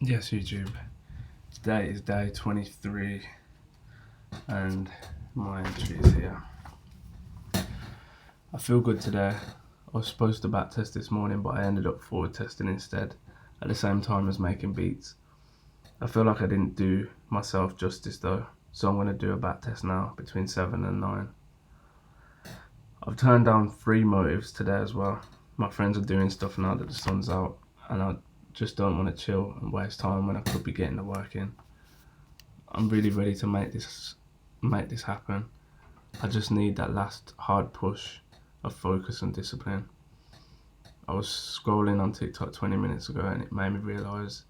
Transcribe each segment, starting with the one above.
Yes, YouTube. Today is day 23 and my entry is here. I feel good today. I was supposed to back test this morning, but I ended up forward testing instead at the same time as making beats. I feel like I didn't do myself justice though, so I'm going to do a back test now between 7 and 9. I've turned down 3 motives today as well. My friends are doing stuff now that the sun's out, and I just don't want to chill and waste time when I could be getting the work in. I'm really ready to make this happen. I just need that last hard push of focus and discipline. I was scrolling on TikTok 20 minutes ago and it made me realise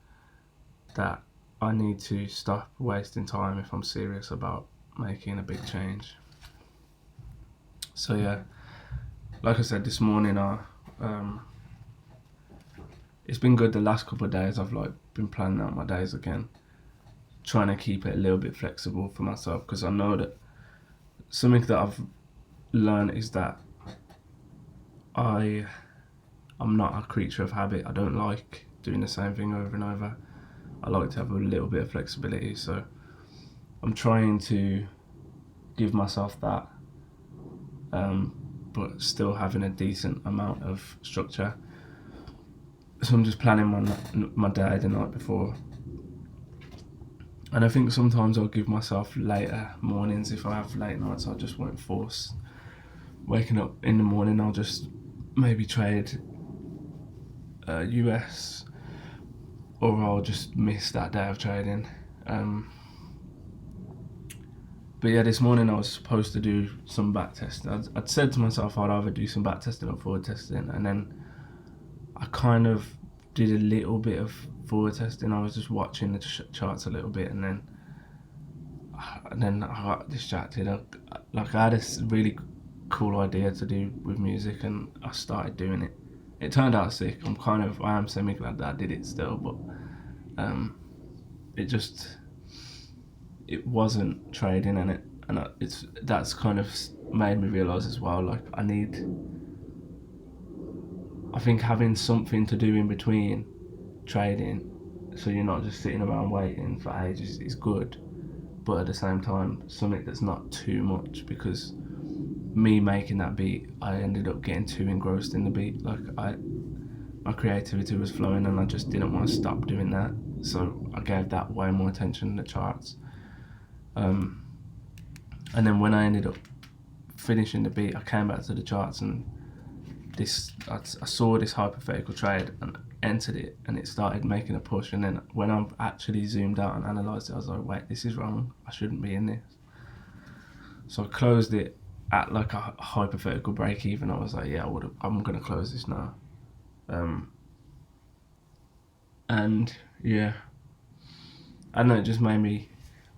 that I need to stop wasting time if I'm serious about making a big change. So yeah, like I said this morning, it's been good the last couple of days. I've been planning out my days again, trying to keep it a little bit flexible for myself, because I know that something that I've learned is that I'm not a creature of habit. I don't like doing the same thing over and over. I like to have a little bit of flexibility, so I'm trying to give myself that, but still having a decent amount of structure. So I'm just planning my day the night before, and I think sometimes I'll give myself later mornings. If I have late nights, I just won't force waking up in the morning. I'll just maybe trade US, or I'll just miss that day of trading. But yeah, this morning I was supposed to do some back testing. I'd said to myself I'd either do some back testing or forward testing, and then I kind of did a little bit of forward testing. I was just watching the charts a little bit, and then I got distracted. I had a really cool idea to do with music, and I started doing it. It turned out sick. I am semi glad that I did it still, but it wasn't trading, and that's kind of made me realise as well. I think having something to do in between trading, so you're not just sitting around waiting for ages, is good. But at the same time, something that's not too much, because me making that beat, I ended up getting too engrossed in the beat. My creativity was flowing, and I just didn't want to stop doing that. So I gave that way more attention than the charts. And then when I ended up finishing the beat, I came back to the charts, and I saw this hypothetical trade and entered it, and it started making a push. And then when I actually zoomed out and analysed it, I was like, wait, this is wrong. I shouldn't be in this. So I closed it at like a hypothetical break even. I was like, yeah, I'm gonna close this now. And yeah, I don't know, it just made me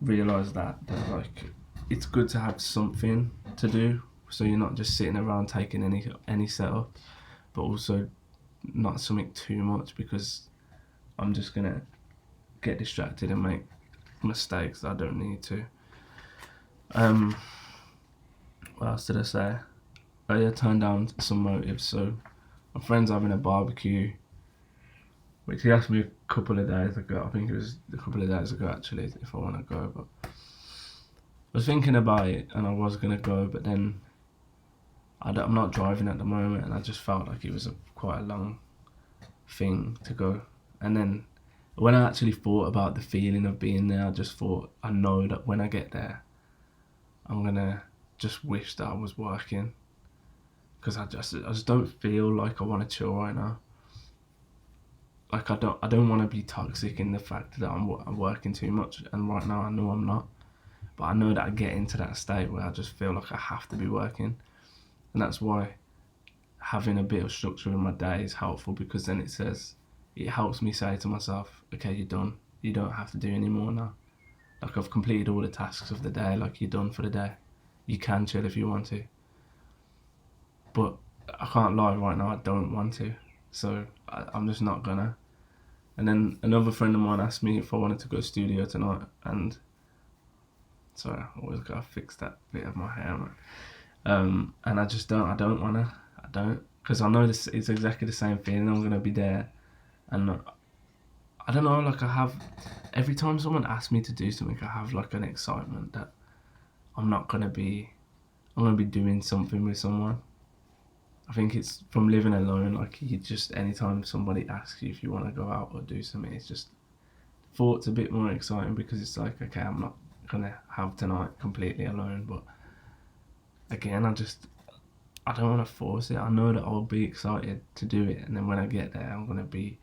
realise that like it's good to have something to do, so you're not just sitting around taking any setup, but also not something too much, because I'm just gonna get distracted and make mistakes that I don't need to. What else did I say? Oh yeah, turned down some motives. So my friend's having a barbecue, which he asked me a couple of days ago. I think it was a couple of days ago actually, if I want to go. But I was thinking about it, and I was gonna go, but then I'm not driving at the moment, and I just felt like it was quite a long thing to go. And then when I actually thought about the feeling of being there, I just thought, I know that when I get there, I'm gonna just wish that I was working, because I just don't feel like I want to chill right now. Like I don't want to be toxic in the fact that I'm working too much, and right now I know I'm not. But I know that I get into that state where I just feel like I have to be working, and that's why having a bit of structure in my day is helpful, because then it helps me say to myself, okay, you're done. You don't have to do any more now. Like, I've completed all the tasks of the day. Like, you're done for the day. You can chill if you want to. But I can't lie, right now I don't want to. So I'm just not gonna. And then another friend of mine asked me if I wanted to go studio tonight, and sorry, I always gotta fix that bit of my hair, man. And I just don't. I don't wanna. I don't, because I know this. It's exactly the same feeling. I'm gonna be there, and I don't know, like I have, every time someone asks me to do something, I have like an excitement that I'm gonna be doing something with someone. I think it's from living alone, like you just, anytime somebody asks you if you want to go out or do something, it's just, thought's a bit more exciting because it's like, okay, I'm not gonna have tonight completely alone, but again, I don't want to force it. I know that I'll be excited to do it, and then when I get there, I'm gonna be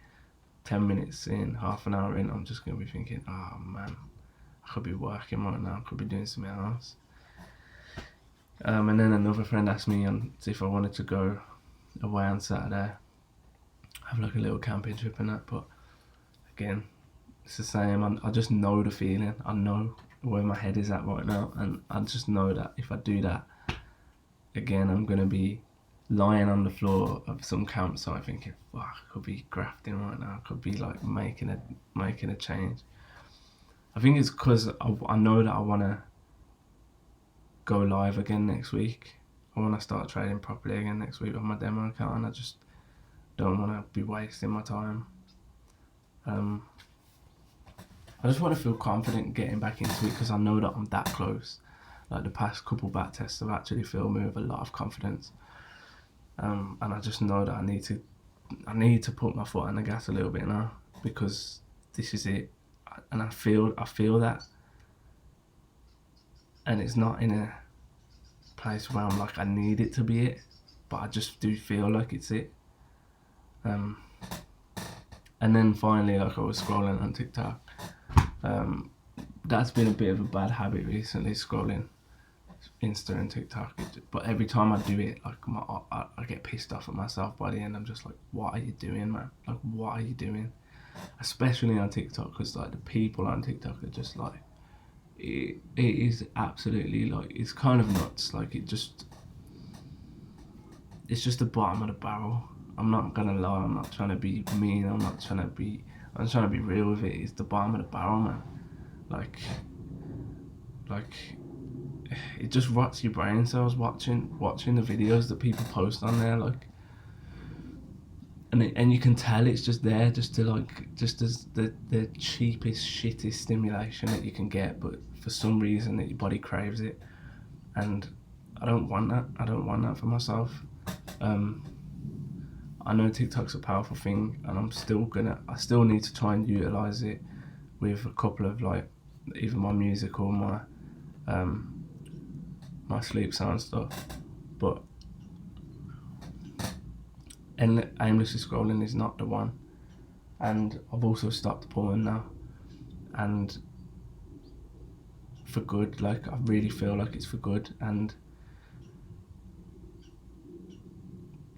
10 minutes in, half an hour in, I'm just gonna be thinking, oh man, I could be working right now, I could be doing something else. And then another friend asked me if I wanted to go away on Saturday, have like a little camping trip and that, but again, it's the same. I just know the feeling. I know where my head is at right now, and I just know that if I do that, again, I'm gonna be lying on the floor of some campsite thinking, fuck, I could be grafting right now. I could be like making a change. I think it's because I know that I want to go live again next week. I want to start trading properly again next week on my demo account, and I just don't want to be wasting my time. I just want to feel confident getting back into it because I know that I'm that close. Like the past couple back tests have actually filled me with a lot of confidence, and I just know that I need to put my foot on the gas a little bit now because this is it, and I feel that, and it's not in a place where I'm like I need it to be it, but I just do feel like it's it. And then finally, like I was scrolling on TikTok. That's been a bit of a bad habit recently, scrolling Insta and TikTok. But every time I do it, like I get pissed off at myself by the end. I'm just like, what are you doing, man? Like, what are you doing? Especially on TikTok, because like the people on TikTok are just like, it is absolutely like, it's kind of nuts. Like it's just the bottom of the barrel. I'm not gonna lie, I'm not trying to be mean, I'm trying to be real with it. It's the bottom of the barrel, man. Like it just rots your brain cells watching the videos that people post on there, like, and you can tell it's just there just as the cheapest, shittest stimulation that you can get, but for some reason that your body craves it, and I don't want that for myself. I know TikTok's a powerful thing, and I still need to try and utilize it with a couple of like either my music or my sleep sound stuff, but aimlessly scrolling is not the one. And I've also stopped porn now, and for good. Like I really feel like it's for good, and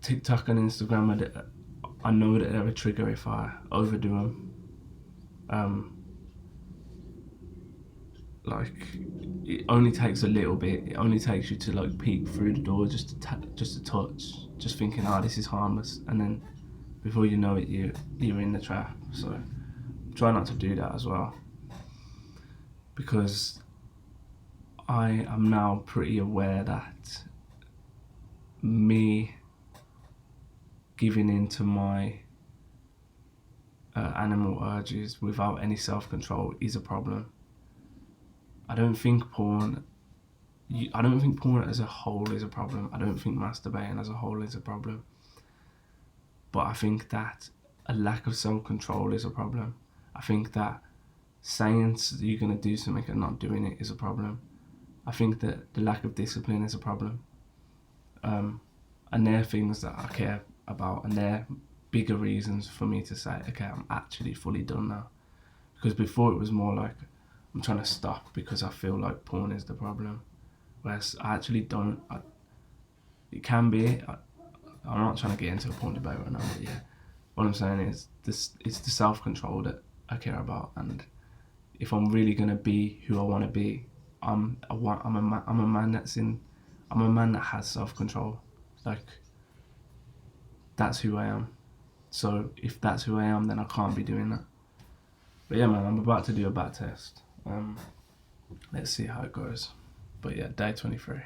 TikTok and Instagram, I know that they're a trigger if I overdo them. Like it only takes a little bit. It only takes you to like peek through the door just to touch, just thinking, this is harmless, and then before you know it, you're in the trap. So try not to do that as well, because I am now pretty aware that me giving in to my animal urges without any self-control is a problem. I don't think porn as a whole is a problem. I don't think masturbating as a whole is a problem. But I think that a lack of self-control is a problem. I think that saying you're going to do something and not doing it is a problem. I think that the lack of discipline is a problem. And they're things that I care about, and they're bigger reasons for me to say, okay, I'm actually fully done now. Because before it was more like, I'm trying to stop because I feel like porn is the problem. Whereas I actually don't. It can be. I'm not trying to get into a porn debate right now, but yeah. What I'm saying is, it's the self-control that I care about, and if I'm really gonna be who I want to be, I'm a man that has self-control. Like, that's who I am. So if that's who I am, then I can't be doing that. But yeah, man, I'm about to do a back test. Let's see how it goes. But yeah, day 23.